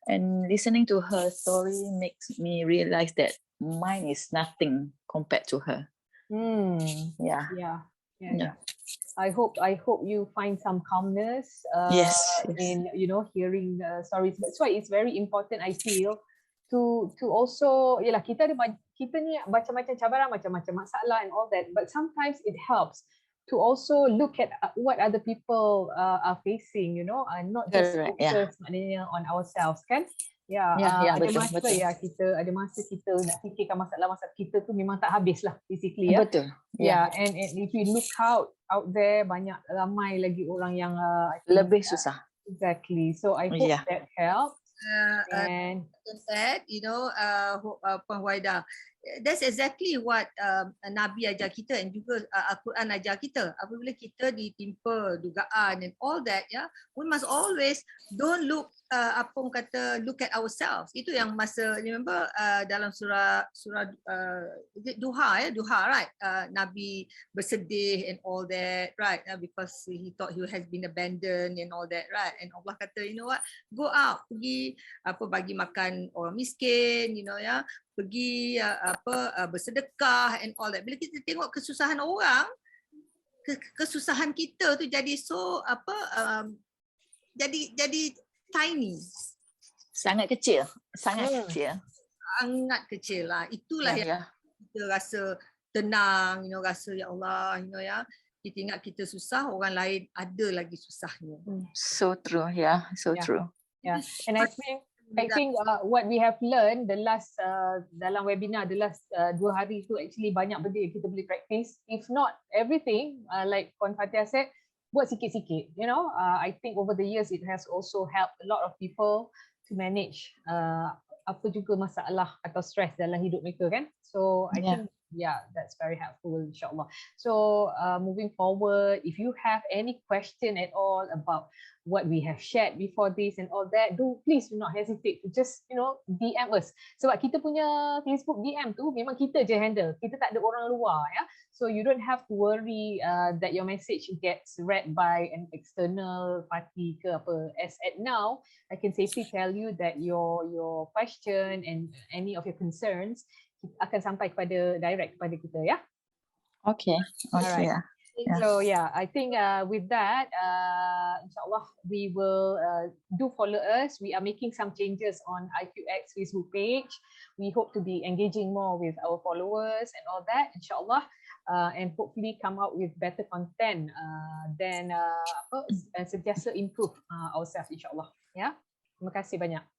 and listening to her story makes me realize that mine is nothing compared to her. Yeah. I hope you find some calmness yes. in, you know, hearing the stories. That's why it's very important, I feel, to also, yalah, kita ni macam-macam cabaran, macam-macam masalah and all that, but sometimes it helps to also look at what other people are facing, you know, and not just focus maknanya on ourselves kan. Ada masa ya kita ada masa kita nak fikirkan masalah kita tu memang tak habis lah basically ya. Betul. And if we look out there, banyak ramai lagi orang yang lebih susah. Exactly. So I hope that helps. And that, you know, Puan Huwaida, that's exactly what Nabi ajar kita, and juga Al-Quran ajar kita. Apabila kita ditimpa dugaan and all that, we must always don't look look at ourselves. Itu yang masa, remember dalam surah Duha, right? Nabi bersedih and all that, right? Because he thought he has been abandoned and all that, right? And Allah kata, you know what? Go out, pergi bagi makan orang miskin, you know ya. Pergi bersedekah and all that. Bila kita tengok kesusahan orang, kesusahan kita tu jadi jadi tiny. Sangat kecil. Sangat kecil lah. Itulah yang kita rasa tenang, you know, rasa ya Allah, you know ya. Kita ingat kita susah, orang lain ada lagi susahnya. So true, true. Yeah, and I think what we have learned the last dalam webinar the last 2 hari tu, actually banyak benda yang kita boleh practice. If not everything, like Puan Fatia said, buat sikit-sikit. You know, I think over the years it has also helped a lot of people to manage apa juga masalah atau stress dalam hidup mereka kan. So I think Yeah, that's very helpful, inshallah. So moving forward, if you have any question at all about what we have shared before this and all that, please do not hesitate to just DM us. Sebab kita punya Facebook DM tu memang kita je handle. Kita tak ada orang luar, ya. So you don't have to worry that your message gets read by an external party ke apa. As at now, I can safely tell you that your question and any of your concerns akan sampai direct kepada kita, ya. Okay. Alright. Yeah. Yeah. So yeah, I think with that, inshallah, we will do follow us. We are making some changes on IQX Facebook page. We hope to be engaging more with our followers and all that, inshallah, and hopefully come out with better content and sentiasa improve ourselves, inshallah. Yeah. Terima kasih banyak.